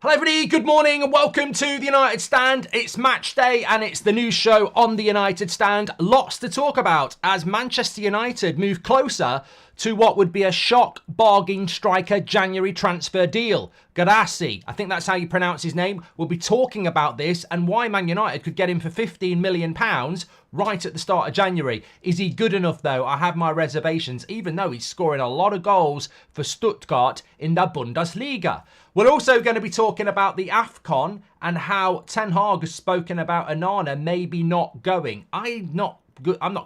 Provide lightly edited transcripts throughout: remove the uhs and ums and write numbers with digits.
Hello everybody, good morning and welcome to the United Stand. It's match day and it's the news show on the United Stand. Lots to talk about as Manchester United move closer to what would be a shock bargain striker January transfer deal. Guirassy, I think that's how you pronounce his name. We'll be talking about this and why Man United could get him for £15 million right at the start of January. Is he good enough though? I have my reservations, even though he's scoring a lot of goals for Stuttgart in the Bundesliga. We're also going to be talking about the AFCON and how Ten Hag has spoken about Onana maybe not going. I'm not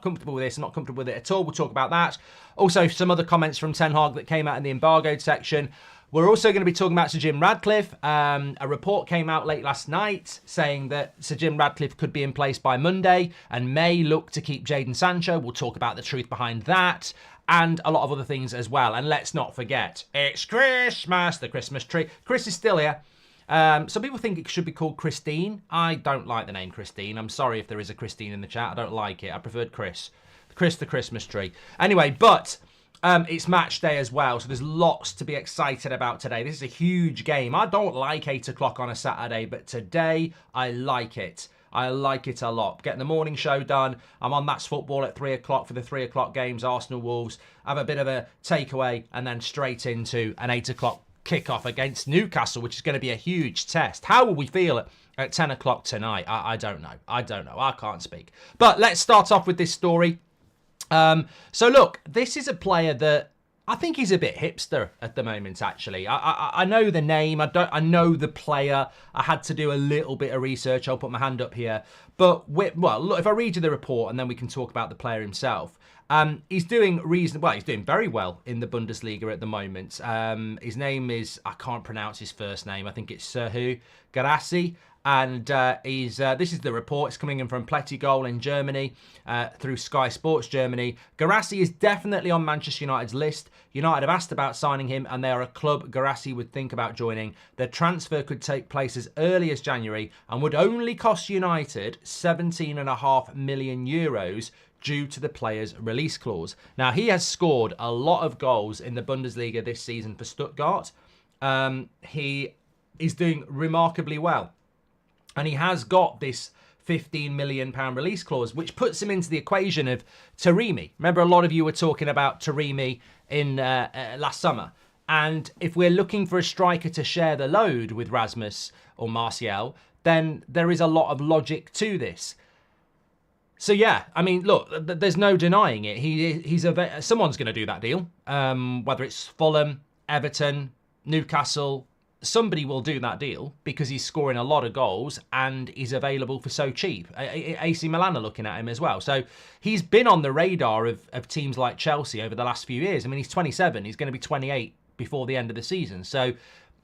comfortable with this. I'm not comfortable with it at all. We'll talk about that. Also, some other comments from Ten Hag that came out in the embargoed section. We're also going to be talking about Sir Jim Ratcliffe. A report came out late last night saying that Sir Jim Ratcliffe could be in place by Monday and may look to keep Jadon Sancho. We'll talk about the truth behind that and a lot of other things as well. And let's not forget, it's Christmas, the Christmas tree. Chris is still here. Some people think it should be called Christine. I don't like the name Christine. I'm sorry if there is a Christine in the chat. I don't like it. I preferred Chris. Chris the Christmas tree. Anyway, but it's match day as well, so there's lots to be excited about today. This is a huge game. I don't like 8 o'clock on a Saturday, but today I like it. I like it a lot. Getting the morning show done. I'm on That's Football at 3 o'clock for the 3 o'clock games, Arsenal Wolves. Have a bit of a takeaway and then straight into an 8 o'clock kickoff against Newcastle, which is going to be a huge test. How will we feel at 10 o'clock tonight? I don't know. I don't know. I can't speak. But let's start off with this story. So look, this is a player that I think he's a bit hipster at the moment, actually. I know the name. I know the player. I had to do a little bit of research. I'll put my hand up here. But, well, look, if I read you the report and then we can talk about the player himself. He's doing he's doing very well in the Bundesliga at the moment. His name is, I can't pronounce his first name. I think it's Serhu Guirassy. And this is the report. It's coming in from Plättigol in Germany through Sky Sports Germany. Guirassy is definitely on Manchester United's list. United have asked about signing him and they are a club Guirassy would think about joining. The transfer could take place as early as January and would only cost United €17.5 million due to the player's release clause. Now, he has scored a lot of goals in the Bundesliga this season for Stuttgart. He is doing remarkably well. And he has got this £15 million release clause, which puts him into the equation of Taremi. Remember, a lot of you were talking about Taremi in last summer. And if we're looking for a striker to share the load with Rasmus or Martial, then there is a lot of logic to this. So, yeah, I mean, look, there's no denying it. Someone's going to do that deal, whether it's Fulham, Everton, Newcastle. Somebody will do that deal because he's scoring a lot of goals and he's available for so cheap. AC Milan are looking at him as well. So he's been on the radar of teams like Chelsea over the last few years. I mean, he's 27. He's going to be 28 before the end of the season. So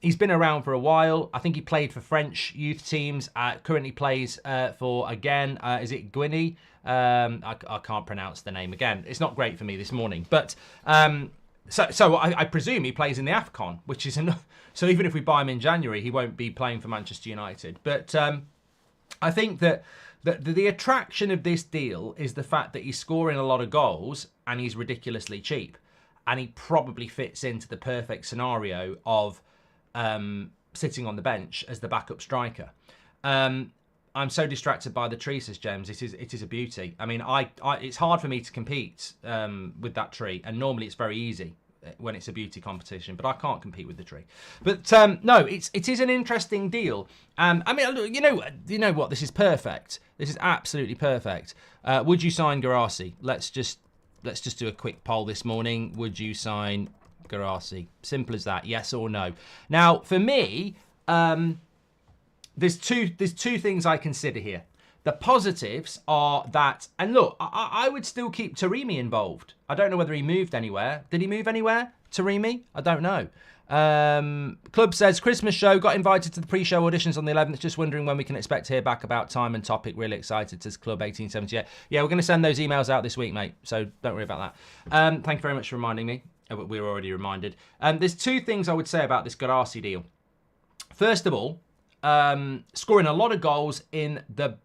he's been around for a while. I think he played for French youth teams. Currently plays for, again, is it Guinea? I can't pronounce the name again. It's not great for me this morning. But So I presume he plays in the AFCON, which is enough. So even if we buy him in January, he won't be playing for Manchester United. But I think that the attraction of this deal is the fact that he's scoring a lot of goals and he's ridiculously cheap. And he probably fits into the perfect scenario of sitting on the bench as the backup striker. I'm so distracted by the tree, says James. It is a beauty. I mean, it's hard for me to compete with that tree, and normally it's very easy when it's a beauty competition, but I can't compete with the tree. But no, it is an interesting deal. I mean, you know what? This is perfect. This is absolutely perfect. Would you sign Guirassy? Let's just do a quick poll this morning. Would you sign Guirassy? Simple as that. Yes or no. Now, for me, There's two things I consider here. The positives are that, and look, I would still keep Taremi involved. I don't know whether he moved anywhere. Did he move anywhere, Taremi? I don't know. Club says, Christmas show, got invited to the pre-show auditions on the 11th. Just wondering when we can expect to hear back about time and topic. Really excited, says Club 1878. Yeah, we're going to send those emails out this week, mate. So don't worry about that. Thank you very much for reminding me. We were already reminded. There's two things I would say about this Guirassy deal. First of all, scoring a lot of goals in the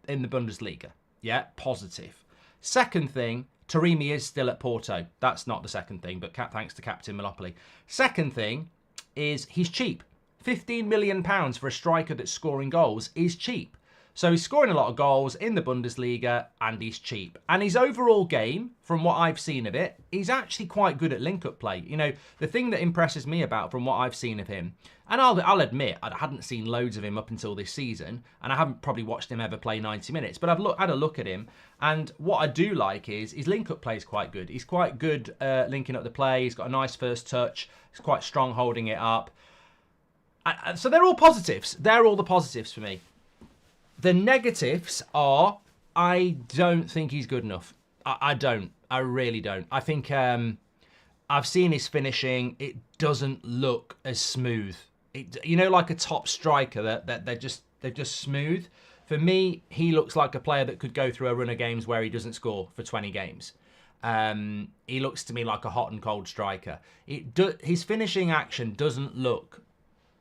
Bundesliga. Yeah, positive. Second thing, Taremi is still at Porto. That's not the second thing, but thanks to Captain Monopoly. Second thing is he's cheap. £15 million for a striker that's scoring goals is cheap. So he's scoring a lot of goals in the Bundesliga and he's cheap. And his overall game, from what I've seen of it, he's actually quite good at link-up play. You know, the thing that impresses me about from what I've seen of him, and I'll admit, I hadn't seen loads of him up until this season, and I haven't probably watched him ever play 90 minutes, but I've had a look at him, and what I do like is his link-up play is quite good. He's quite good linking up the play, he's got a nice first touch, he's quite strong holding it up. So they're all positives. They're all the positives for me. The negatives are, I don't think he's good enough. I don't. I really don't. I think I've seen his finishing. It doesn't look as smooth. You know, like a top striker that they're just smooth. For me, he looks like a player that could go through a run of games where he doesn't score for 20 games. He looks to me like a hot and cold striker. His finishing action doesn't look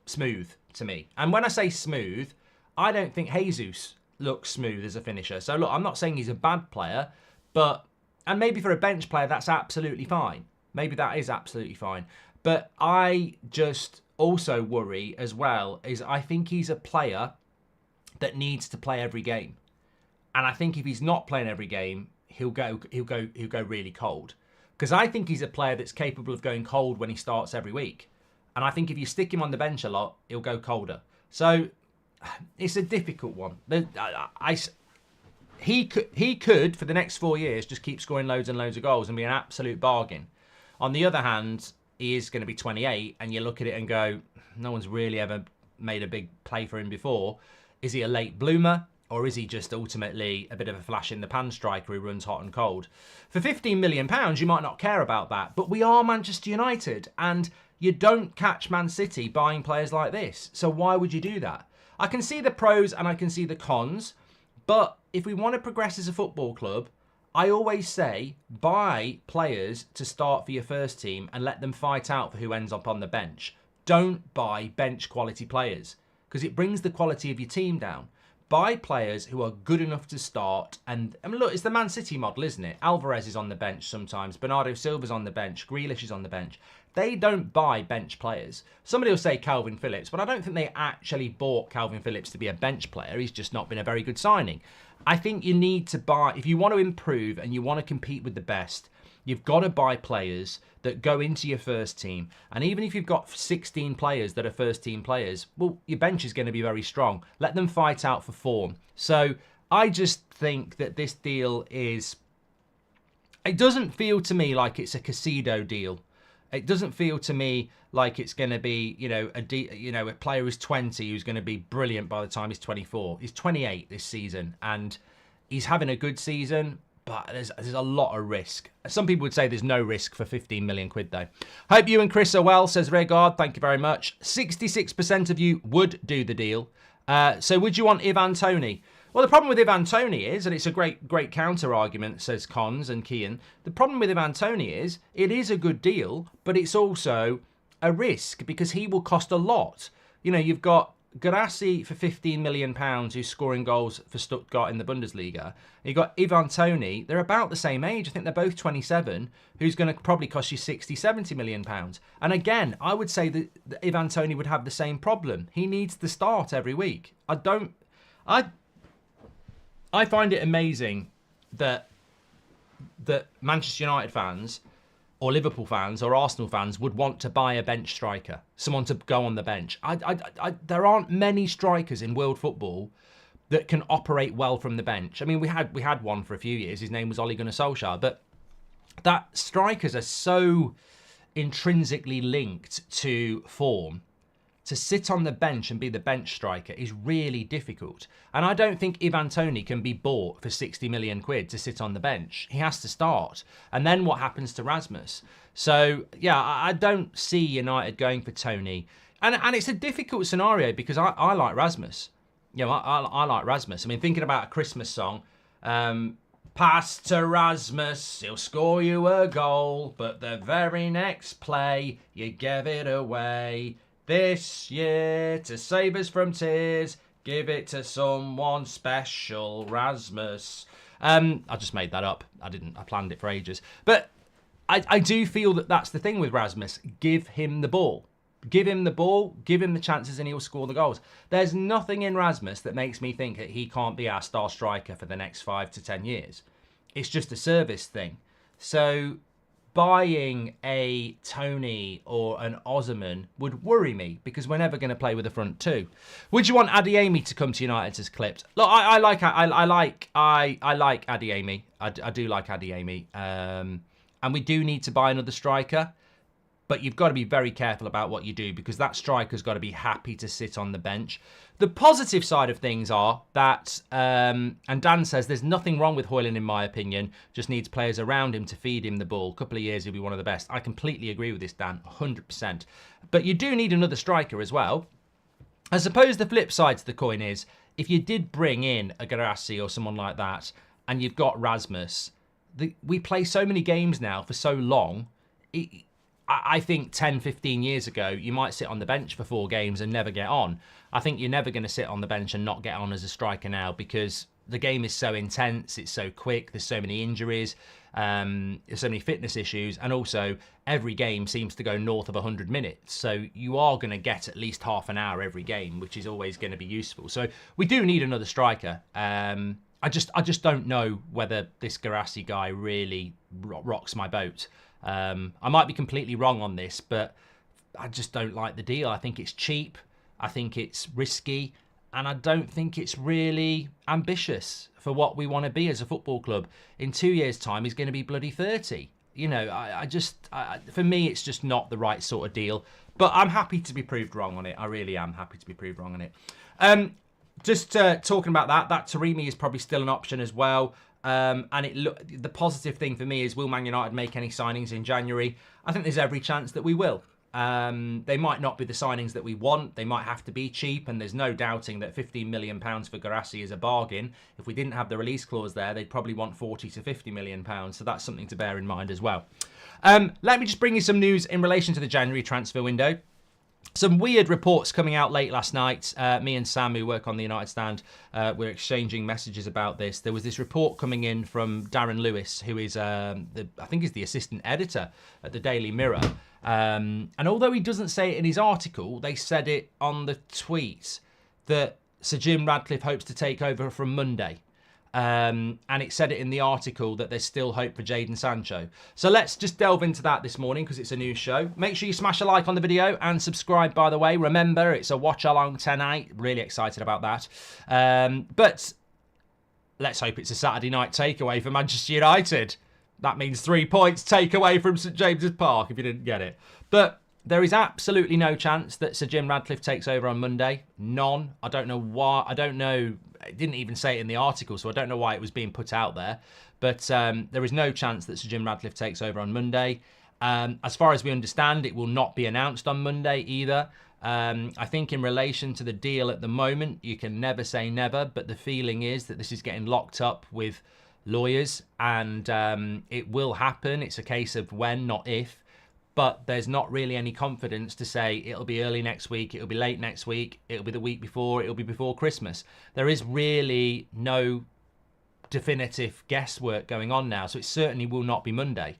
smooth to me. And when I say smooth, I don't think Jesus looks smooth as a finisher. So look, I'm not saying he's a bad player, and maybe for a bench player, that's absolutely fine. Maybe that is absolutely fine. But I just also worry as well is I think he's a player that needs to play every game. And I think if he's not playing every game, he'll go really cold. Because I think he's a player that's capable of going cold when he starts every week. And I think if you stick him on the bench a lot, he'll go colder. So it's a difficult one. He could, for the next 4 years, just keep scoring loads and loads of goals and be an absolute bargain. On the other hand, he is going to be 28, and you look at it and go, no one's really ever made a big play for him before. Is he a late bloomer, or is he just ultimately a bit of a flash-in-the-pan striker who runs hot and cold? For £15 million, you might not care about that, but we are Manchester United, and you don't catch Man City buying players like this. So why would you do that? I can see the pros and I can see the cons, but if we want to progress as a football club, I always say buy players to start for your first team and let them fight out for who ends up on the bench. Don't buy bench quality players because it brings the quality of your team down. Buy players who are good enough to start. And I mean, look, it's the Man City model, isn't it? Alvarez is on the bench sometimes. Bernardo Silva's on the bench. Grealish is on the bench. They don't buy bench players. Somebody will say Calvin Phillips, but I don't think they actually bought Calvin Phillips to be a bench player. He's just not been a very good signing. I think you need to buy, if you want to improve and you want to compete with the best, you've got to buy players that go into your first team. And even if you've got 16 players that are first team players, well, your bench is going to be very strong. Let them fight out for form. So I just think that this deal is, it doesn't feel to me like it's a Casido deal. It doesn't feel to me like it's going to be, a player who's 20 who's going to be brilliant by the time he's 24. He's 28 this season and he's having a good season, but there's a lot of risk. Some people would say there's no risk for 15 million quid though. Hope you and Chris are well, says Regard. Thank you very much. 66% of you would do the deal. So would you want Ivan Toney? Well, the problem with Ivan Toney is, and it's a great counter argument, says Cons and Kian. The problem with Ivan Toney is, it is a good deal, but it's also a risk because he will cost a lot. You know, you've got Guirassy for £15 million who's scoring goals for Stuttgart in the Bundesliga. You've got Ivan Toney, they're about the same age. I think they're both 27, who's going to probably cost you £60-70 million. And again, I would say that Ivan Toney would have the same problem. He needs to start every week. I find it amazing that Manchester United fans or Liverpool fans or Arsenal fans would want to buy a bench striker, someone to go on the bench. There aren't many strikers in world football that can operate well from the bench. I mean, we had one for a few years. His name was Ole Gunnar Solskjaer, but that strikers are so intrinsically linked to form. To sit on the bench and be the bench striker is really difficult. And I don't think Ivan Toney can be bought for 60 million quid to sit on the bench. He has to start. And then what happens to Rasmus? So, yeah, I don't see United going for Toney. And it's a difficult scenario because I like Rasmus. You know, I like Rasmus. I mean, thinking about a Christmas song, pass to Rasmus, he'll score you a goal, but the very next play, you give it away. This year, to save us from tears, give it to someone special, Rasmus. I just made that up. I planned it for ages. But I do feel that that's the thing with Rasmus. Give him the ball. Give him the ball, give him the chances, and he'll score the goals. There's nothing in Rasmus that makes me think that he can't be our star striker for the next 5 to 10 years. It's just a service thing. So buying a Tony or an Osman would worry me, because we're never going to play with a front two. Would you want Adeyemi to come to United as clipped? Look, I like Adeyemi. I do like Adeyemi. And we do need to buy another striker. But you've got to be very careful about what you do, because that striker's got to be happy to sit on the bench. The positive side of things are that, and Dan says, there's nothing wrong with Højlund in my opinion, just needs players around him to feed him the ball. A couple of years he'll be one of the best. I completely agree with this, Dan, 100%. But you do need another striker as well. I suppose the flip side to the coin is, if you did bring in a Guirassy or someone like that, and you've got Rasmus, we play so many games now for so long, I think 10, 15 years ago, you might sit on the bench for 4 games and never get on. I think you're never going to sit on the bench and not get on as a striker now, because the game is so intense, it's so quick, there's so many injuries, there's so many fitness issues, and also every game seems to go north of 100 minutes. So you are going to get at least half an hour every game, which is always going to be useful. So we do need another striker. I just don't know whether this Guirassy guy really rocks my boat. I might be completely wrong on this, but I just don't like the deal. I think it's cheap, I think it's risky, and I don't think it's really ambitious for what we want to be as a football club. In 2 years' time, he's going to be bloody 30. You know, for me, it's just not the right sort of deal. But I'm happy to be proved wrong on it. I really am happy to be proved wrong on it. Just talking about that Taremi is probably still an option as well. And the positive thing for me is, will Man United make any signings in January? I think there's every chance that we will. They might not be the signings that we want. They might have to be cheap, and there's no doubting that £15 million for Guirassy is a bargain. If we didn't have the release clause there, they'd probably want £40 to £50 million. So that's something to bear in mind as well. Let me just bring you some news in relation to the January transfer window. Some weird reports coming out late last night. Me and Sam, who work on the United Stand, were exchanging messages about this. There was this report coming in from Darren Lewis, who is, I think is the assistant editor at the Daily Mirror. And although he doesn't say it in his article, they said it on the tweet that Sir Jim Ratcliffe hopes to take over from Monday. And it said it in the article that there's still hope for Jadon Sancho. So let's just delve into that this morning, because it's a news show. Make sure you smash a like on the video and subscribe, by the way. Remember, it's a watch along tonight. Really excited about that. But let's hope it's a Saturday night takeaway for Manchester United. That means 3 points takeaway from St James's Park, if you didn't get it. But there is absolutely no chance that Sir Jim Ratcliffe takes over on Monday. None. I don't know why. I don't know. It didn't even say it in the article, so I don't know why it was being put out there. But there is no chance that Sir Jim Ratcliffe takes over on Monday. As far as we understand, it will not be announced on Monday either. I think in relation to the deal at the moment, you can never say never, but the feeling is that this is getting locked up with lawyers, and it will happen. It's a case of when, not if. But there's not really any confidence to say it'll be early next week, it'll be late next week, it'll be the week before, it'll be before Christmas. There is really no definitive guesswork going on now, so it certainly will not be Monday.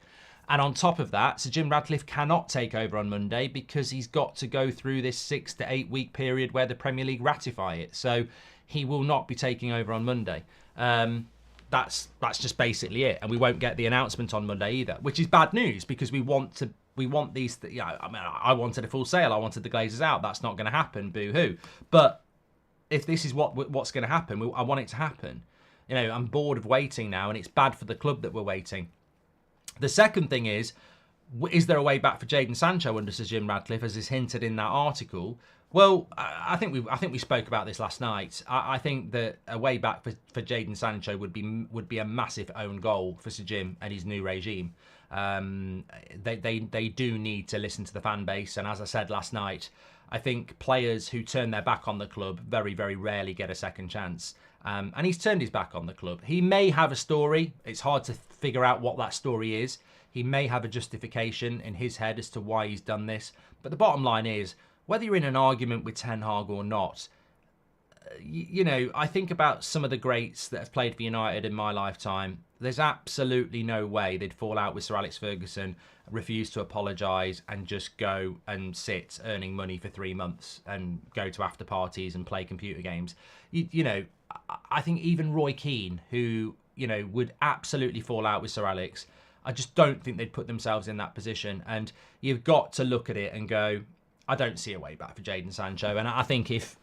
And on top of that, Sir Jim Ratcliffe cannot take over on Monday, because he's got to go through this 6 to 8 week period where the Premier League ratify it. So he will not be taking over on Monday. That's just basically it. And we won't get the announcement on Monday either, which is bad news, because we want these. I mean, I wanted a full sale. I wanted the Glazers out. That's not going to happen. Boo hoo. But if this is what's going to happen, I want it to happen. You know, I'm bored of waiting now, and it's bad for the club that we're waiting. The second thing is there a way back for Jadon Sancho under Sir Jim Ratcliffe, as is hinted in that article? Well, I think we spoke about this last night. I think that a way back for Jadon Sancho would be a massive own goal for Sir Jim and his new regime. They do need to listen to the fan base, and as I said last night, I think players who turn their back on the club very, very rarely get a second chance. And he's turned his back on the club. He may have a story. It's hard to figure out what that story is. He may have a justification in his head as to why he's done this. But the bottom line is, whether you're in an argument with Ten Hag or not, you know, I think about some of the greats that have played for United in my lifetime. There's absolutely no way they'd fall out with Sir Alex Ferguson, refuse to apologise, and just go and sit earning money for 3 months and go to after parties and play computer games. You know, I think even Roy Keane, who, you know, would absolutely fall out with Sir Alex, I just don't think they'd put themselves in that position. And you've got to look at it and go, I don't see a way back for Jadon Sancho. And I think if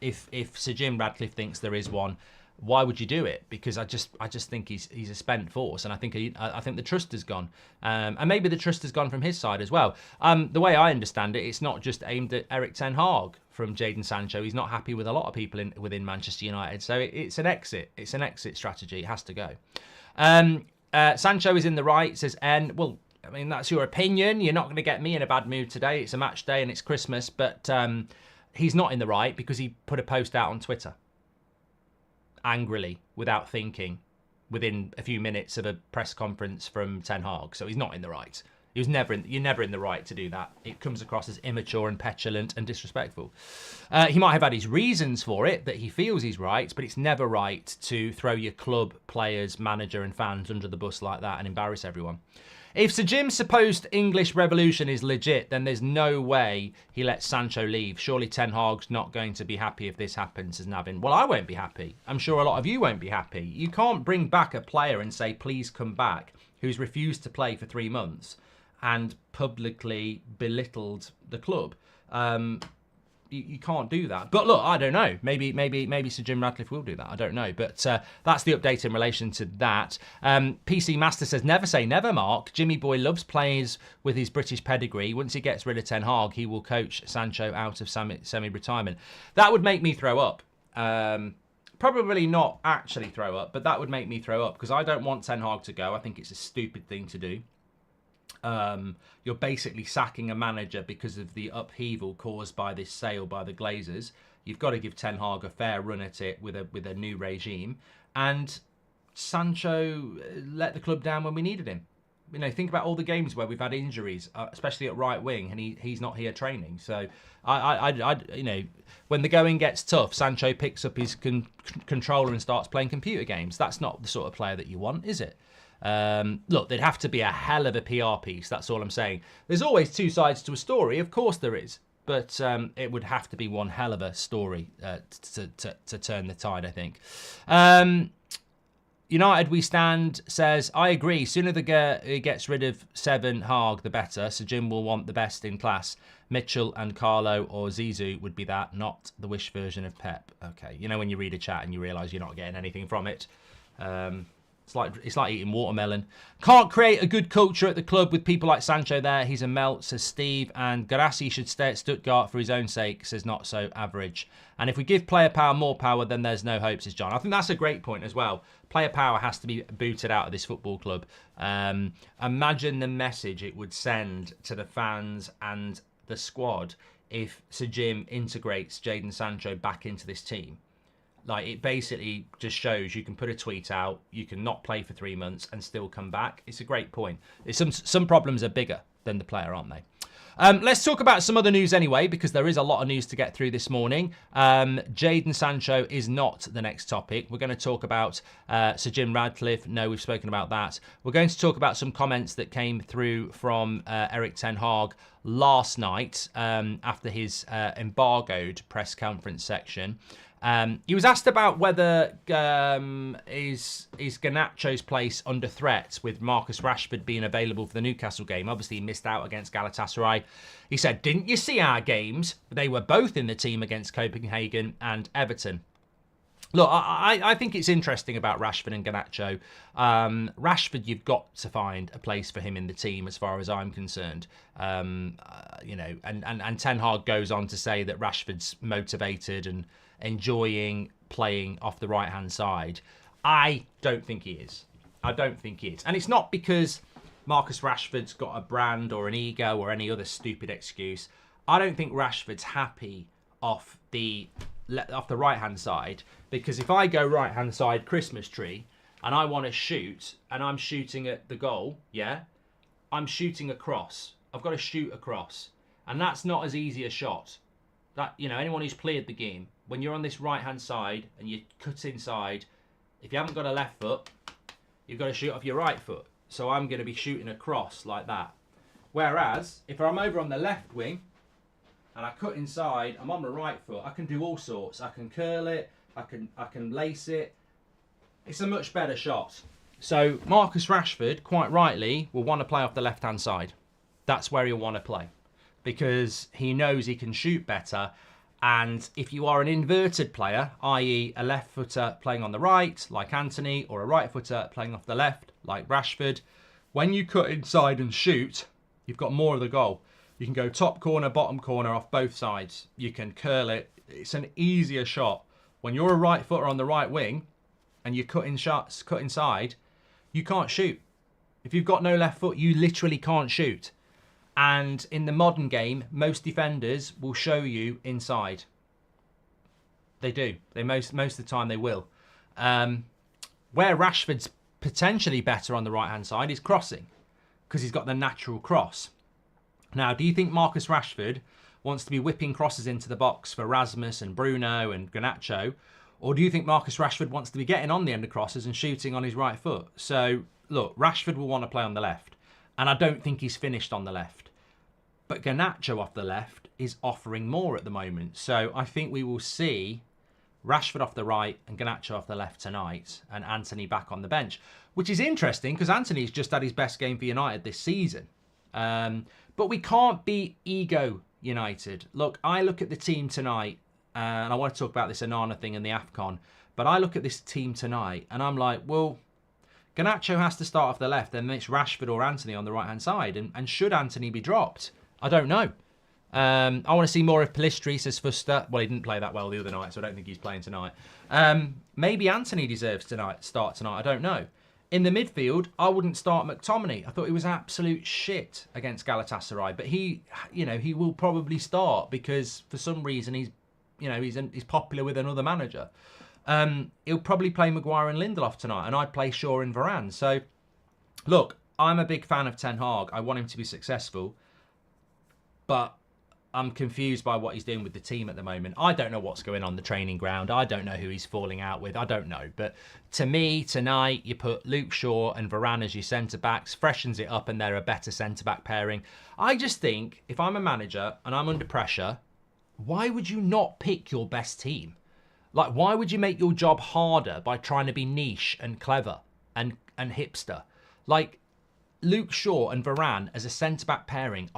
Sir Jim Ratcliffe thinks there is one, why would you do it? Because I just think he's a spent force, and I think the trust has gone, and maybe the trust has gone from his side as well. The way I understand it, it's not just aimed at Erik ten Hag from Jadon Sancho. He's not happy with a lot of people within Manchester United, so it's an exit. It's an exit strategy. It has to go. Sancho is in the right, says N. Well, I mean, that's your opinion. You're not going to get me in a bad mood today. It's a match day and it's Christmas, but he's not in the right because he put a post out on Twitter angrily, without thinking, within a few minutes of a press conference from Ten Hag. So he's not in the right. You're never in the right to do that. It comes across as immature and petulant and disrespectful. He might have had his reasons for it, that he feels he's right, but it's never right to throw your club, players, manager and fans under the bus like that and embarrass everyone. If Sir Jim's supposed English revolution is legit, then there's no way he lets Sancho leave. Surely Ten Hag's not going to be happy if this happens, says Navin. Well, I won't be happy. I'm sure a lot of you won't be happy. You can't bring back a player and say, please come back, who's refused to play for 3 months and publicly belittled the club. You can't do that. But look, I don't know. Maybe Sir Jim Ratcliffe will do that. I don't know. But that's the update in relation to that. PC Master says, never say never, Mark. Jimmy Boy loves players with his British pedigree. Once he gets rid of Ten Hag, he will coach Sancho out of semi-retirement. That would make me throw up. Probably not actually throw up, but that would make me throw up because I don't want Ten Hag to go. I think it's a stupid thing to do. You're basically sacking a manager because of the upheaval caused by this sale by the Glazers. You've got to give Ten Hag a fair run at it with a new regime. And Sancho let the club down when we needed him. You know, think about all the games where we've had injuries, especially at right wing, and he's not here training. So, I you know, when the going gets tough, Sancho picks up his controller and starts playing computer games. That's not the sort of player that you want, is it? Look, there'd have to be a hell of a PR piece. That's all I'm saying. There's always two sides to a story. Of course there is. But it would have to be one hell of a story to turn the tide, I think. United We Stand says, I agree. Sooner the gets rid of Seven Hag, the better. Sir Jim will want the best in class. Mitchell and Carlo or Zizou would be that, not the wish version of Pep. Okay, you know when you read a chat and you realise you're not getting anything from it. It's like eating watermelon. Can't create a good culture at the club with people like Sancho there. He's a melt, says Steve. And Guirassy should stay at Stuttgart for his own sake, says Not So Average. And if we give player power more power, then there's no hope, says John. I think that's a great point as well. Player power has to be booted out of this football club. Imagine the message it would send to the fans and the squad if Sir Jim integrates Jadon Sancho back into this team. Like, it basically just shows you can put a tweet out, you can not play for 3 months and still come back. It's a great point. Some problems are bigger than the player, aren't they? Let's talk about some other news anyway, because there is a lot of news to get through this morning. Jadon Sancho is not the next topic. We're going to talk about Sir Jim Ratcliffe. No, we've spoken about that. We're going to talk about some comments that came through from Erik ten Hag last night after his embargoed press conference section. He was asked about whether is Garnacho's place under threat with Marcus Rashford being available for the Newcastle game. Obviously, he missed out against Galatasaray. He said, didn't you see our games? They were both in the team against Copenhagen and Everton. Look, I think it's interesting about Rashford and Garnacho. Rashford, you've got to find a place for him in the team as far as I'm concerned. You know, and Ten Hag goes on to say that Rashford's motivated and enjoying playing off the right-hand side. I don't think he is. I don't think he is. And it's not because Marcus Rashford's got a brand or an ego or any other stupid excuse. I don't think Rashford's happy off the right-hand side, because if I go right-hand side Christmas tree and I want to shoot and I'm shooting at the goal, yeah, I'm shooting across. I've got to shoot across. And that's not as easy a shot. That, you know, anyone who's played the game, when you're on this right-hand side and you cut inside, if you haven't got a left foot, you've got to shoot off your right foot. So I'm going to be shooting across like that. Whereas, if I'm over on the left wing, and I cut inside, I'm on the right foot, I can do all sorts. I can curl it, I can lace it. It's a much better shot. So Marcus Rashford, quite rightly, will want to play off the left-hand side. That's where he'll want to play. Because he knows he can shoot better. And if you are an inverted player, i.e. a left footer playing on the right, like Anthony, or a right footer playing off the left, like Rashford, when you cut inside and shoot, you've got more of the goal. You can go top corner, bottom corner off both sides. You can curl it. It's an easier shot. When you're a right footer on the right wing and you cut inside, you can't shoot. If you've got no left foot, you literally can't shoot. And in the modern game, most defenders will show you inside. They do. Most of the time they will. Where Rashford's potentially better on the right-hand side is crossing, because he's got the natural cross. Now, do you think Marcus Rashford wants to be whipping crosses into the box for Rasmus and Bruno and Garnacho? Or do you think Marcus Rashford wants to be getting on the end of crosses and shooting on his right foot? So, look, Rashford will want to play on the left. And I don't think he's finished on the left. But Garnacho off the left is offering more at the moment. So I think we will see Rashford off the right and Garnacho off the left tonight. And Anthony back on the bench. Which is interesting because Anthony's just had his best game for United this season. But we can't be ego United. Look, I look at the team tonight, and I want to talk about this Onana thing in the AFCON, but I look at this team tonight, and I'm like, well, Garnacho has to start off the left, then it's Rashford or Anthony on the right-hand side, and should Anthony be dropped? I don't know. I want to see more of Pellistri, says Fuster. Well, he didn't play that well the other night, so I don't think he's playing tonight. Maybe Anthony deserves start tonight, I don't know. In the midfield, I wouldn't start McTominay. I thought he was absolute shit against Galatasaray, but he will probably start because for some reason he's popular with another manager. He'll probably play Maguire and Lindelof tonight, and I'd play Shaw and Varane. So, look, I'm a big fan of Ten Hag. I want him to be successful, but I'm confused by what he's doing with the team at the moment. I don't know what's going on the training ground. I don't know who he's falling out with. I don't know. But to me, tonight, you put Luke Shaw and Varane as your centre-backs, freshens it up, and they're a better centre-back pairing. I just think, if I'm a manager and I'm under pressure, why would you not pick your best team? Like, why would you make your job harder by trying to be niche and clever and hipster? Like, Luke Shaw and Varane as a centre-back pairing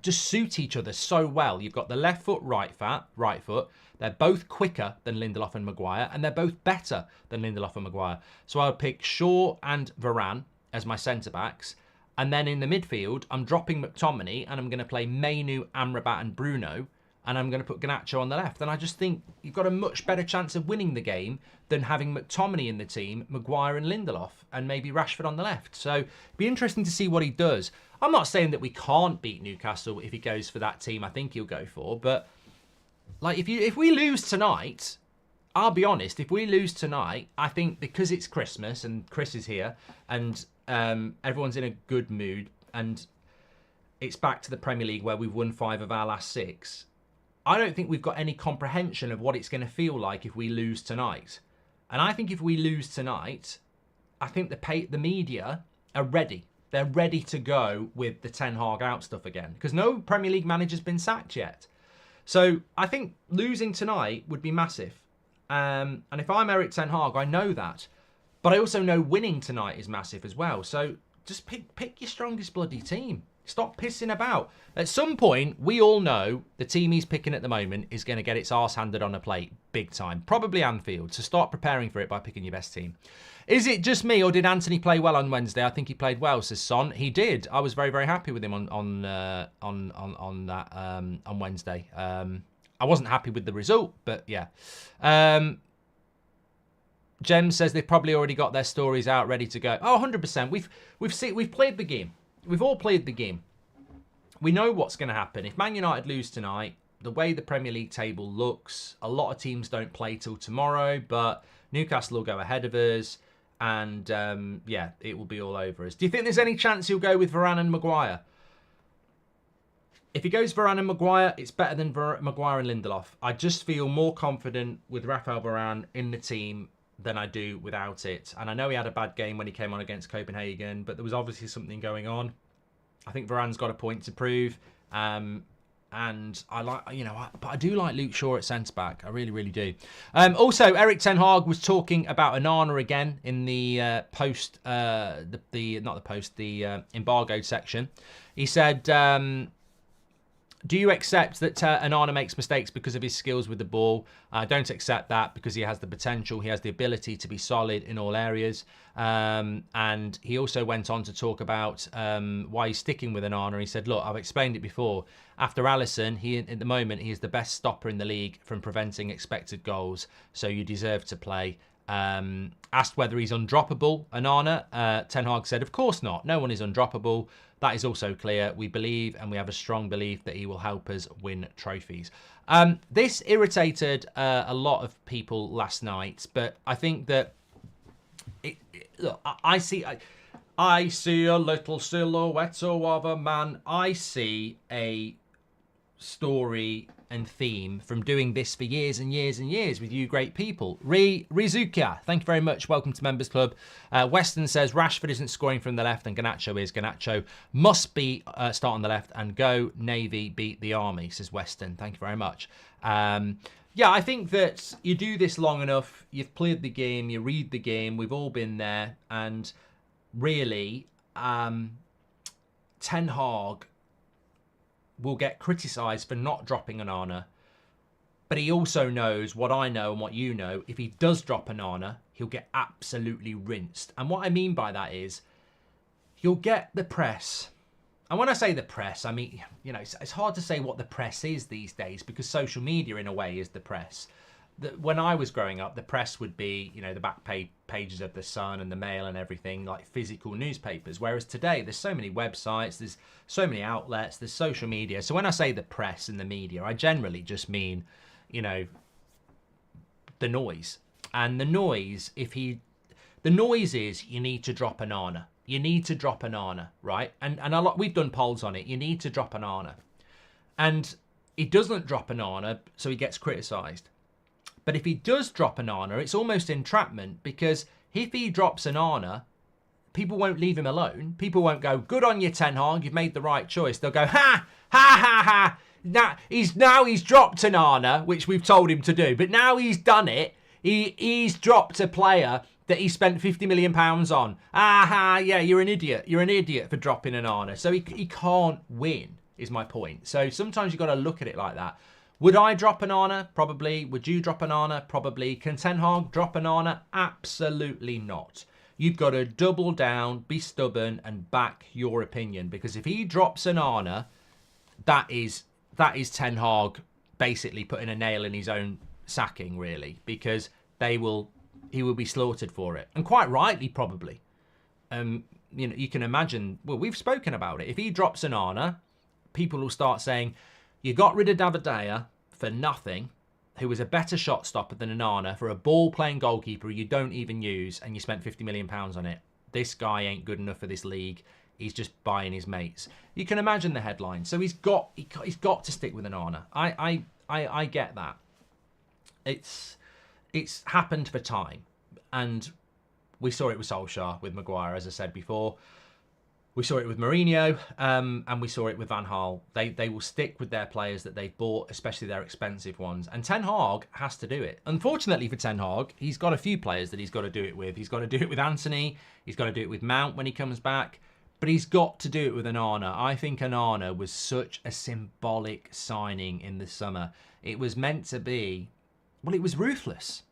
just suit each other so well. You've got the left foot, right foot. They're both quicker than Lindelof and Maguire, and they're both better than Lindelof and Maguire. So I would pick Shaw and Varane as my centre-backs. And then in the midfield, I'm dropping McTominay, and I'm going to play Mainu, Amrabat and Bruno, and I'm going to put Garnacho on the left. And I just think you've got a much better chance of winning the game than having McTominay in the team, Maguire and Lindelof, and maybe Rashford on the left. So it'd be interesting to see what he does. I'm not saying that we can't beat Newcastle if he goes for that team I think he'll go for, but like if we lose tonight, I'll be honest, if we lose tonight, I think because it's Christmas and Chris is here and everyone's in a good mood and it's back to the Premier League where we've won 5 of our last 6, I don't think we've got any comprehension of what it's going to feel like if we lose tonight. And I think if we lose tonight, I think the media are ready. They're ready to go with the Ten Hag out stuff again. Because no Premier League manager's been sacked yet. So I think losing tonight would be massive. And if I'm Eric Ten Hag, I know that. But I also know winning tonight is massive as well. So just pick your strongest bloody team. Stop pissing about. At some point, we all know the team he's picking at the moment is going to get its arse handed on a plate big time. Probably Anfield. So start preparing for it by picking your best team. Is it just me or did Anthony play well on Wednesday? I think he played well, says Son. He did. I was very, very happy with him on Wednesday. I wasn't happy with the result, but yeah. Jem says they've probably already got their stories out ready to go. Oh, 100%. We've played the game. We've all played the game. We know what's going to happen. If Man United lose tonight, the way the Premier League table looks, a lot of teams don't play till tomorrow, but Newcastle will go ahead of us, and yeah, it will be all over us. Do you think there's any chance he'll go with Varane and Maguire? If he goes Varane and Maguire, it's better than Maguire and Lindelof. I just feel more confident with Rafael Varane in the team than I do without it. And I know he had a bad game when he came on against Copenhagen, but there was obviously something going on. I think Varane's got a point to prove. And I like, but I do like Luke Shaw at centre-back. I really, really do. Also, Erik ten Hag was talking about Onana again in the embargoed section. He said, do you accept that Onana makes mistakes because of his skills with the ball? I don't accept that because he has the potential. He has the ability to be solid in all areas. And he also went on to talk about why he's sticking with Onana. He said, look, I've explained it before. After Alisson, at the moment, he is the best stopper in the league from preventing expected goals. So you deserve to play. Asked whether he's undroppable, Onana, Ten Hag said, of course not. No one is undroppable. That is also clear. We believe, and we have a strong belief, that he will help us win trophies. This irritated a lot of people last night, but I think that look, I see a little silhouette of a man. I see a story and theme from doing this for years and years and years with you great people. Rizuka, thank you very much. Welcome to Members Club. Weston says Rashford isn't scoring from the left and Garnacho is. Garnacho must be start on the left and go Navy beat the Army, says Weston. Thank you very much. Yeah, I think that you do this long enough, you've played the game, you read the game, we've all been there, and really, Ten Hag will get criticised for not dropping Onana, but he also knows what I know and what you know. If he does drop Onana, he'll get absolutely rinsed. And what I mean by that is you'll get the press. And when I say the press, I mean, it's hard to say what the press is these days because social media, in a way, is the press. When I was growing up, the press would be, the back pages of the Sun and the Mail and everything, like physical newspapers. Whereas today, there's so many websites, there's so many outlets, there's social media. So when I say the press and the media, I generally just mean, the noise. And the noise, the noise is you need to drop Onana. You need to drop Onana, right? And we've done polls on it. You need to drop Onana. And he doesn't drop Onana, so he gets criticised. But if he does drop Onana, it's almost entrapment because if he drops Onana, people won't leave him alone. People won't go, good on you, Ten Hag, you've made the right choice. They'll go, ha, ha, ha, ha. Now he's dropped Onana, which we've told him to do. But now he's done it. He's dropped a player that he spent £50 million on. Ah, yeah, you're an idiot. You're an idiot for dropping Onana. So he can't win, is my point. So sometimes you've got to look at it like that. Would I drop Onana? Probably. Would you drop Onana? Probably. Can Ten Hag drop Onana? Absolutely not. You've got to double down, be stubborn, and back your opinion. Because if he drops Onana, that is Ten Hag basically putting a nail in his own sacking, really. Because he will be slaughtered for it. And quite rightly, probably. You can imagine, well, we've spoken about it. If he drops Onana, people will start saying, you got rid of David De Gea for nothing, who was a better shot stopper than Onana, for a ball-playing goalkeeper you don't even use, and you spent £50 million on it. This guy ain't good enough for this league. He's just buying his mates. You can imagine the headline. So he's got to stick with Onana. I get that. It's happened for time, and we saw it with Solskjaer, with Maguire, as I said before. We saw it with Mourinho, and we saw it with Van Gaal. They will stick with their players that they've bought, especially their expensive ones. And Ten Hag has to do it. Unfortunately for Ten Hag, he's got a few players that he's got to do it with. He's got to do it with Antony. He's got to do it with Mount when he comes back. But he's got to do it with Onana. I think Onana was such a symbolic signing in the summer. It was meant to be, well, it was ruthless.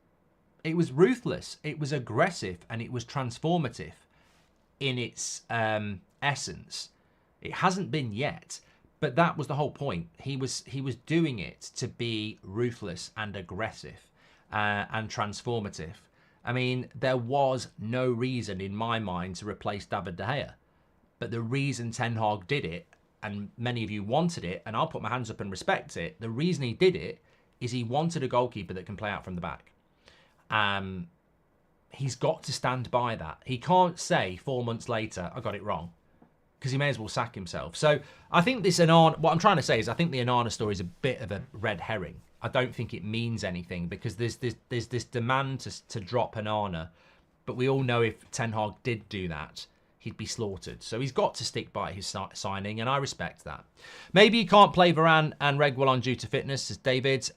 It was ruthless. It was aggressive, and it was transformative in its essence. It hasn't been yet, but that was the whole point. He was doing it to be ruthless and aggressive and transformative. I mean, there was no reason in my mind to replace David De Gea, but the reason Ten Hag did it, and many of you wanted it, and I'll put my hands up and respect it, the reason he did it is he wanted a goalkeeper that can play out from the back. He's got to stand by that. He can't say 4 months later, I got it wrong, because he may as well sack himself. So I think this Onana, what I'm trying to say is I think the Onana story is a bit of a red herring. I don't think it means anything because there's this demand to drop Onana. But we all know if Ten Hag did do that, he'd be slaughtered. So he's got to stick by his signing, and I respect that. Maybe he can't play Varane and Reguilon due to fitness, says David.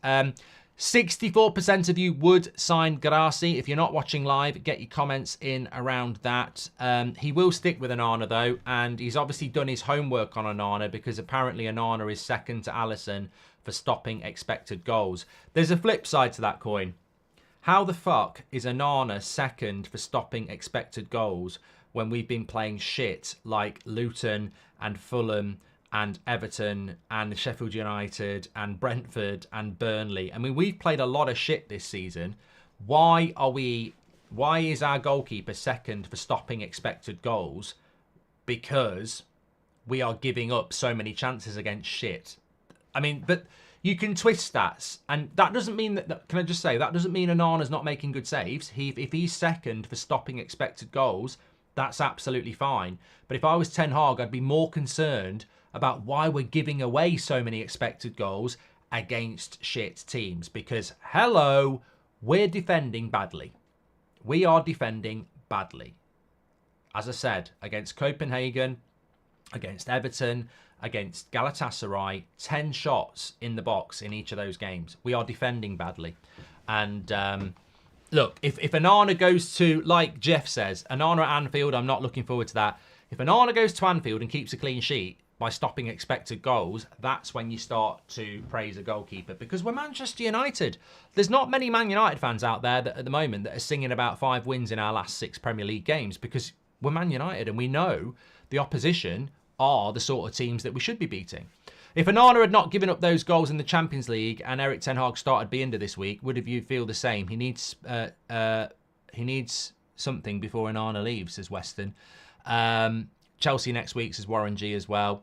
64% of you would sign Guirassy. If you're not watching live, get your comments in around that. He will stick with Onana, though, and he's obviously done his homework on Onana because apparently Onana is second to Alisson for stopping expected goals. There's a flip side to that coin. How the fuck is Onana second for stopping expected goals when we've been playing shit like Luton and Fulham and Everton and Sheffield United and Brentford and Burnley? I mean, we've played a lot of shit this season. Why is our goalkeeper second for stopping expected goals? Because we are giving up so many chances against shit. I mean, but you can twist stats, and that doesn't mean that. Can I just say that doesn't mean Onana's not making good saves. If he's second for stopping expected goals, that's absolutely fine. But if I was Ten Hag, I'd be more concerned about why we're giving away so many expected goals against shit teams. Because hello, we're defending badly. We are defending badly. As I said, against Copenhagen, against Everton, against Galatasaray, 10 shots in the box in each of those games. We are defending badly. And look, if Onana goes to, like Jeff says, Onana at Anfield, I'm not looking forward to that. If Onana goes to Anfield and keeps a clean sheet by stopping expected goals, that's when you start to praise a goalkeeper. Because we're Manchester United. There's not many Man United fans out there that, at the moment, that are singing about 5 wins in our last 6 Premier League games, because we're Man United and we know the opposition are the sort of teams that we should be beating. If Onana had not given up those goals in the Champions League and Erik Ten Hag started Binder this week, would have you feel the same? He needs something before Onana leaves, says Weston. Chelsea next week, says Warren G as well.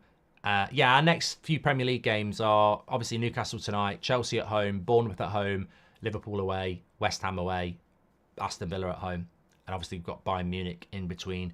Yeah, our next few Premier League games are obviously Newcastle tonight, Chelsea at home, Bournemouth at home, Liverpool away, West Ham away, Aston Villa at home. And obviously we've got Bayern Munich in between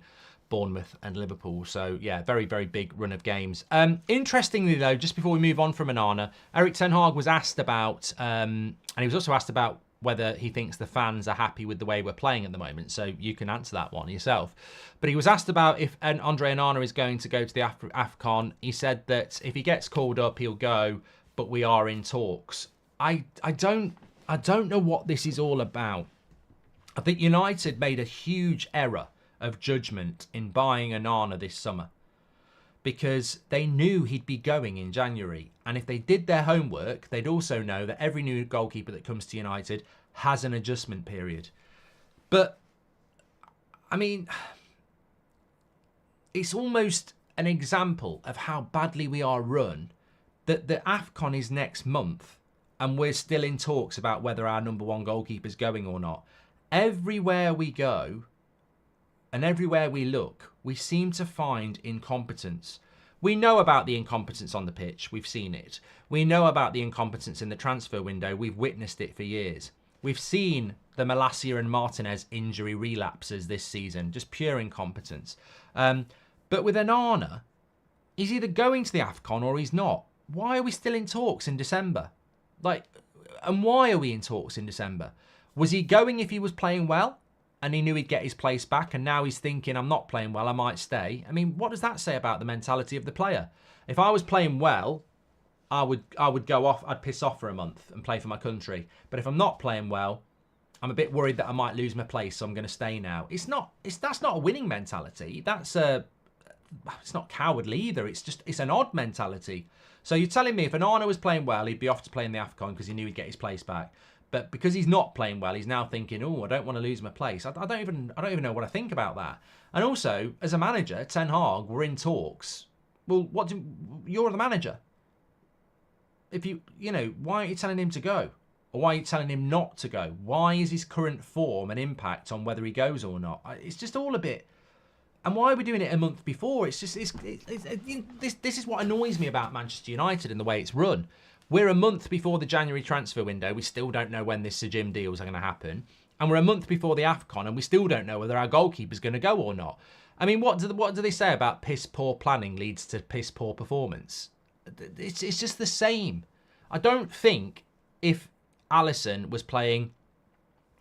Bournemouth and Liverpool. So, yeah, very, very big run of games. Interestingly, though, just before we move on from Onana, Erik Ten Hag was asked about, and he was also asked about whether he thinks the fans are happy with the way we're playing at the moment. So you can answer that one yourself. But he was asked about if Andre Onana is going to go to the AFCON. He said that if he gets called up, he'll go, but we are in talks. I don't know what this is all about. I think United made a huge error of judgment in buying Onana this summer because they knew he'd be going in January. And if they did their homework, they'd also know that every new goalkeeper that comes to United has an adjustment period. But, I mean, it's almost an example of how badly we are run that the AFCON is next month and we're still in talks about whether our number one goalkeeper is going or not. Everywhere we go and everywhere we look, we seem to find incompetence. We know about the incompetence on the pitch. We've seen it. We know about the incompetence in the transfer window. We've witnessed it for years. We've seen the Malacia and Martinez injury relapses this season. Just pure incompetence. But with Onana, he's either going to the AFCON or he's not. Why are we still in talks in December? And why are we in talks in December? Was he going if he was playing well? And he knew he'd get his place back, and now he's thinking, I'm not playing well, I might stay. I mean, what does that say about the mentality of the player? If I was playing well, I would go off, I'd piss off for a month and play for my country. But if I'm not playing well, I'm a bit worried that I might lose my place, so I'm going to stay now. That's not a winning mentality. It's not cowardly either. It's an odd mentality. So you're telling me if Onana was playing well, he'd be off to play in the AFCON because he knew he'd get his place back. But because he's not playing well, he's now thinking, oh, I don't want to lose my place. I don't even know what I think about that. And also, as a manager, Ten Hag, we're in talks. Well, you're the manager. Why are you telling him to go? Or why are you telling him not to go? Why is his current form an impact on whether he goes or not? It's just all a bit. And why are we doing it a month before? This is what annoys me about Manchester United and the way it's run. We're a month before the January transfer window. We still don't know when this Sir Jim deals are going to happen. And we're a month before the AFCON and we still don't know whether our goalkeeper's going to go or not. I mean, what do they say about piss poor planning leads to piss poor performance? It's just the same. I don't think if Alisson was playing,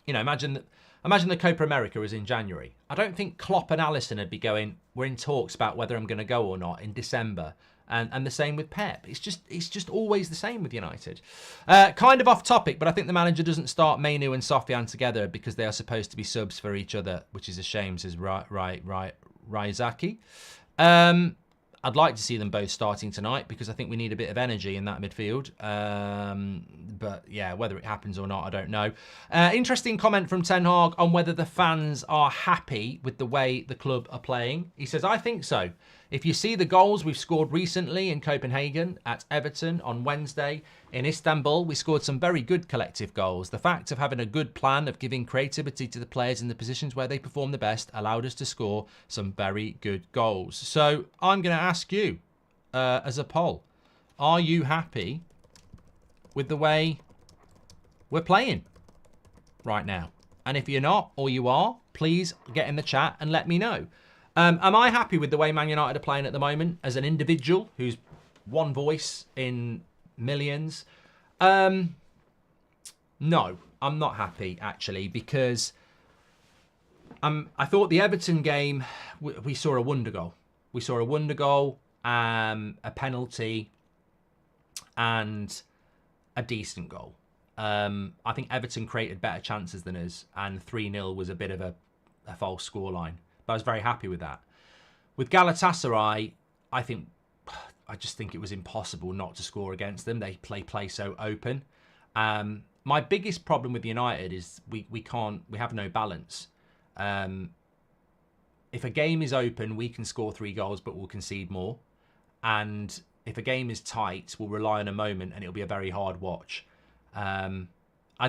imagine the Copa America was in January. I don't think Klopp and Alisson would be going, we're in talks about whether I'm going to go or not in December. And the same with Pep. It's just always the same with United. Kind of off topic, but I think the manager doesn't start Mainu and Sofian together because they are supposed to be subs for each other, which is a shame, says Ryazaki. I'd like to see them both starting tonight because I think we need a bit of energy in that midfield. But yeah, whether it happens or not, I don't know. Interesting comment from Ten Hag on whether the fans are happy with the way the club are playing. He says, I think so. If you see the goals we've scored recently in Copenhagen, at Everton, on Wednesday, in Istanbul, we scored some very good collective goals. The fact of having a good plan of giving creativity to the players in the positions where they perform the best allowed us to score some very good goals. So I'm going to ask you, as a poll, are you happy with the way we're playing right now? And if you're not, or you are, please get in the chat and let me know. Am I happy with the way Man United are playing at the moment as an individual who's one voice in millions? No, I'm not happy, actually, because I thought the Everton game, we saw a wonder goal. We saw a wonder goal, a penalty, and a decent goal. I think Everton created better chances than us, and 3-0 was a bit of a false scoreline. But I was very happy with that. With Galatasaray, I just think it was impossible not to score against them. They play so open. My biggest problem with United is we have no balance. If a game is open, we can score 3 goals, but we'll concede more. And if a game is tight, we'll rely on a moment, and it'll be a very hard watch. I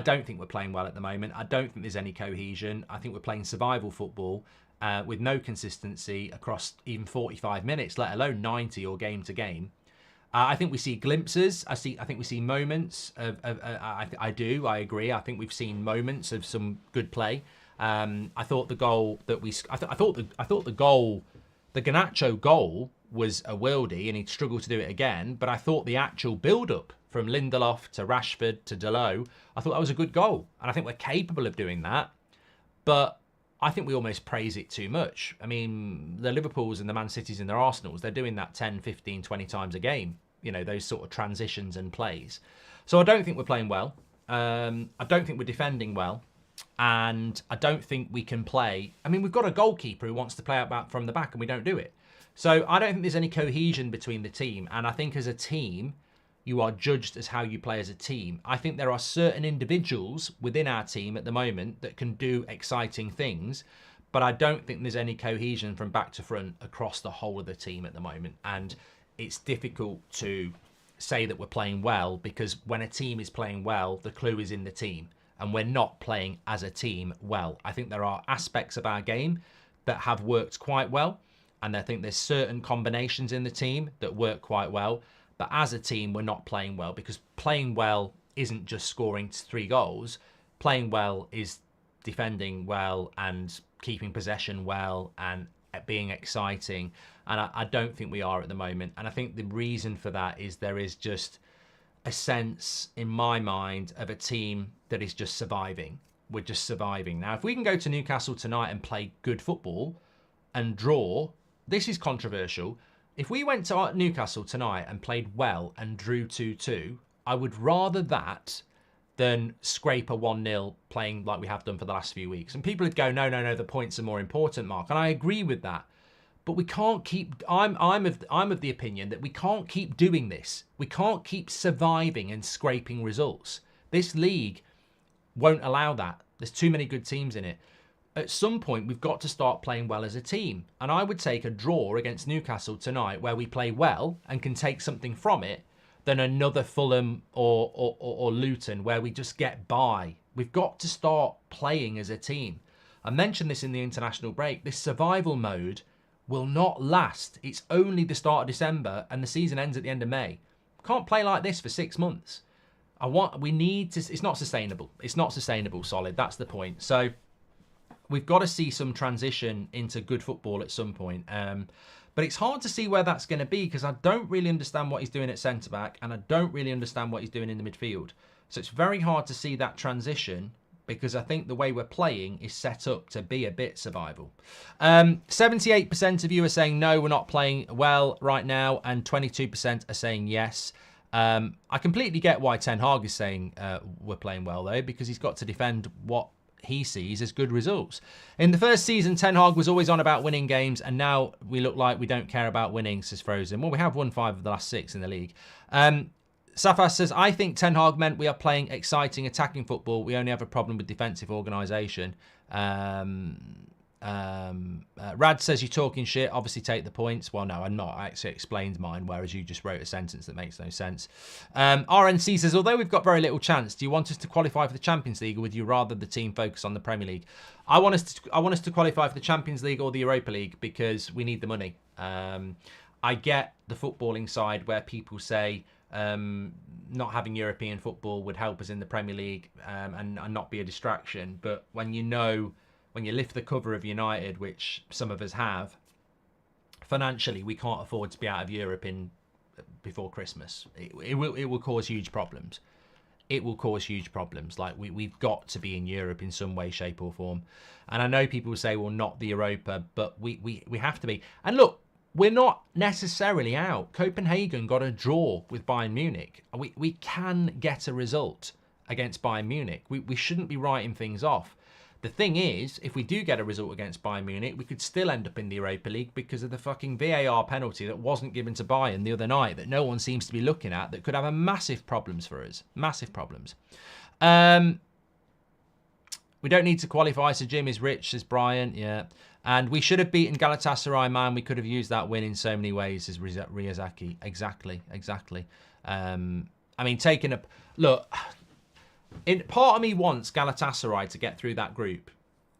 don't think we're playing well at the moment. I don't think there's any cohesion. I think we're playing survival football. With no consistency across even 45 minutes, let alone 90 or game to game. I think we see glimpses. I think we see moments of. I agree. I think we've seen moments of some good play. I thought the goal that we. I thought the goal, the Garnacho goal, was a worldie, and he'd struggled to do it again. But I thought the actual build-up from Lindelof to Rashford to Dalot, I thought that was a good goal, and I think we're capable of doing that. But I think we almost praise it too much. I mean, the Liverpools and the Man Cities and their Arsenals, they're doing that 10, 15, 20 times a game, those sort of transitions and plays. So I don't think we're playing well. I don't think we're defending well. And I don't think we can play. I mean, we've got a goalkeeper who wants to play out from the back, and we don't do it. So I don't think there's any cohesion between the team. And I think as a team, you are judged as how you play as a team. I think there are certain individuals within our team at the moment that can do exciting things, but I don't think there's any cohesion from back to front across the whole of the team at the moment. And it's difficult to say that we're playing well, because when a team is playing well, the clue is in the team, and we're not playing as a team well. I think there are aspects of our game that have worked quite well, and I think there's certain combinations in the team that work quite well. But as a team, we're not playing well, because playing well isn't just scoring 3 goals. Playing well is defending well and keeping possession well and being exciting. And I don't think we are at the moment. And I think the reason for that is there is just a sense in my mind of a team that is just surviving. We're just surviving. Now, if we can go to Newcastle tonight and play good football and draw, this is controversial. If we went to Newcastle tonight and played well and drew 2-2, I would rather that than scrape a 1-0 playing like we have done for the last few weeks. And people would go, no, the points are more important, Mark. And I agree with that. But we can't keep. I'm of the opinion that we can't keep doing this. We can't keep surviving and scraping results. This league won't allow that. There's too many good teams in it. At some point, we've got to start playing well as a team. And I would take a draw against Newcastle tonight where we play well and can take something from it than another Fulham or Luton where we just get by. We've got to start playing as a team. I mentioned this in the international break. This survival mode will not last. It's only the start of December and the season ends at the end of May. Can't play like this for 6 months. We need to. It's not sustainable. It's not sustainable, solid. That's the point. So we've got to see some transition into good football at some point. But it's hard to see where that's going to be because I don't really understand what he's doing at centre-back and I don't really understand what he's doing in the midfield. So it's very hard to see that transition, because I think the way we're playing is set up to be a bit survival. 78% of you are saying no, we're not playing well right now, and 22% are saying yes. I completely get why Ten Hag is saying we're playing well, though, because he's got to defend what he sees as good results. In the first season, Ten Hag was always on about winning games, and now we look like we don't care about winning, says Frozen. Well, we have won 5 of the last 6 in the league. Safas says, I think Ten Hag meant we are playing exciting attacking football. We only have a problem with defensive organisation. Rad says, you're talking shit. Obviously take the points. Well, no, I'm not. I actually explained mine, whereas you just wrote a sentence that makes no sense. RNC says, although we've got very little chance, do you want us to qualify for the Champions League, or would you rather the team focus on the Premier League? I want us to qualify for the Champions League or the Europa League, because we need the money. I get the footballing side where people say not having European football would help us in the Premier League and not be a distraction. But when you lift the cover of United, which some of us have, financially we can't afford to be out of Europe before Christmas. It will cause huge problems. It will cause huge problems. Like we've got to be in Europe in some way, shape or form. And I know people say, well, not the Europa, but we have to be. And look, we're not necessarily out. Copenhagen got a draw with Bayern Munich. We can get a result against Bayern Munich. We shouldn't be writing things off. The thing is, if we do get a result against Bayern Munich, we could still end up in the Europa League because of the fucking VAR penalty that wasn't given to Bayern the other night, that no one seems to be looking at, that could have a massive problems for us. Massive problems. We don't need to qualify, so Jim is rich, says Brian. Yeah. And we should have beaten Galatasaray, man. We could have used that win in so many ways, says Ryazaki. Exactly. I mean, taking a... Look, part of me wants Galatasaray to get through that group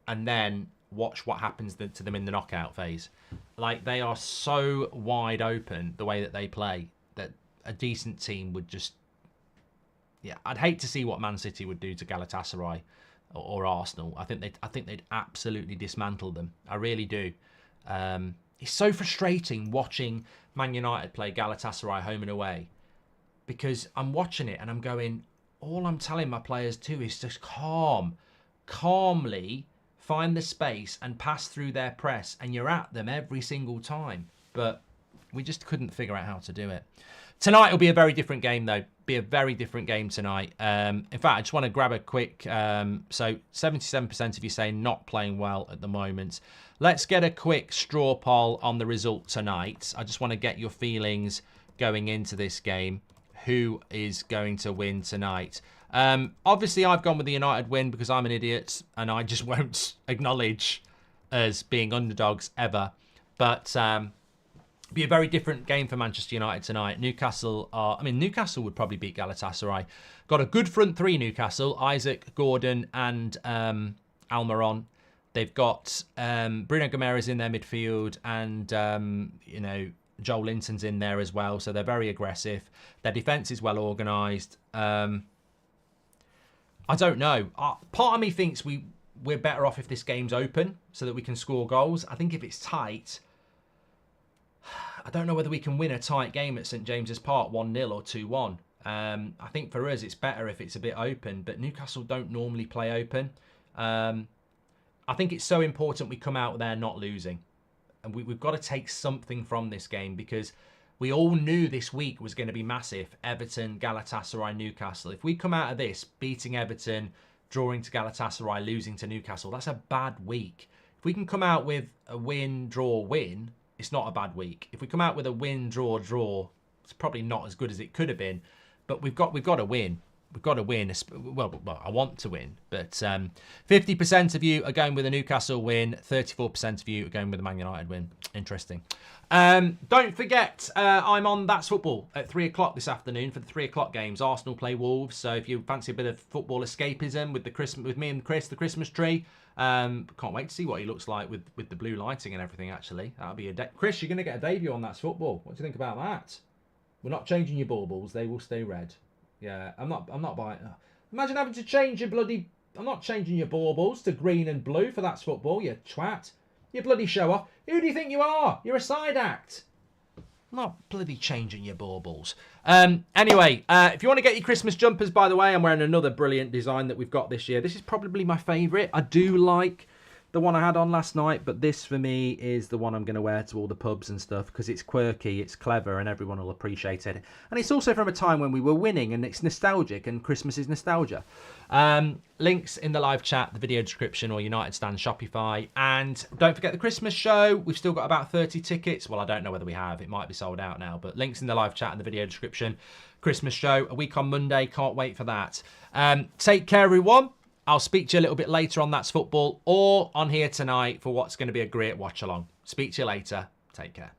and then watch what happens to them in the knockout phase. Like, they are so wide open, the way that they play, that a decent team would just... Yeah, I'd hate to see what Man City would do to Galatasaray or Arsenal. I think they'd absolutely dismantle them. I really do. It's so frustrating watching Man United play Galatasaray home and away, because I'm watching it and I'm going, all I'm telling my players to is just calmly find the space and pass through their press, and you're at them every single time. But we just couldn't figure out how to do it. Tonight will be a very different game, though. Be a very different game tonight. In fact, I just want to grab a quick... so 77% of you saying not playing well at the moment. Let's get a quick straw poll on the result tonight. I just want to get your feelings going into this game. Who is going to win tonight? Obviously, I've gone with the United win because I'm an idiot and I just won't acknowledge as being underdogs ever. But... be a very different game for Manchester United tonight. Newcastle would probably beat Galatasaray. Got a good front three, Newcastle. Isaac, Gordon and Almiron. They've got Bruno Guimaraes in their midfield and, Joel Linton's in there as well. So they're very aggressive. Their defence is well organised. I don't know. Part of me thinks we're better off if this game's open so that we can score goals. I think if it's tight... I don't know whether we can win a tight game at St James's Park 1-0 or 2-1. I think for us it's better if it's a bit open, but Newcastle don't normally play open. I think it's so important we come out there not losing. And we've got to take something from this game, because we all knew this week was going to be massive. Everton, Galatasaray, Newcastle. If we come out of this beating Everton, drawing to Galatasaray, losing to Newcastle, that's a bad week. If we can come out with a win, draw, win... it's not a bad week. If we come out with a win, draw, it's probably not as good as it could have been. But we've got to win. We've got to win. Well, I want to win. But 50% of you are going with a Newcastle win. 34% of you are going with a Man United win. Interesting. Don't forget, I'm on That's Football at 3 o'clock this afternoon for the 3 o'clock games. Arsenal play Wolves. So if you fancy a bit of football escapism with me and Chris, the Christmas tree. Can't wait to see what he looks like with the blue lighting and everything, actually. That'll be Chris, you're going to get a debut on That's Football. What do you think about that? We're not changing your baubles. They will stay red. Yeah, I'm not buying... Imagine having to change your bloody... I'm not changing your baubles to green and blue for That's Football, you twat. You bloody show off. Who do you think you are? You're a side act. Not bloody changing your baubles. Anyway, if you want to get your Christmas jumpers, by the way, I'm wearing another brilliant design that we've got this year. This is probably my favourite. I do like the one I had on last night, but this for me is the one I'm going to wear to all the pubs and stuff because it's quirky, it's clever, and everyone will appreciate it. And it's also from a time when we were winning, and it's nostalgic, and Christmas is nostalgia. Links in the live chat, the video description, or United Stand Shopify. And don't forget the Christmas show. We've still got about 30 tickets. Well, I don't know whether we have. It might be sold out now, but links in the live chat and the video description. Christmas show, a week on Monday. Can't wait for that. Take care, everyone. I'll speak to you a little bit later on That's Football or on here tonight for what's going to be a great watch along. Speak to you later. Take care.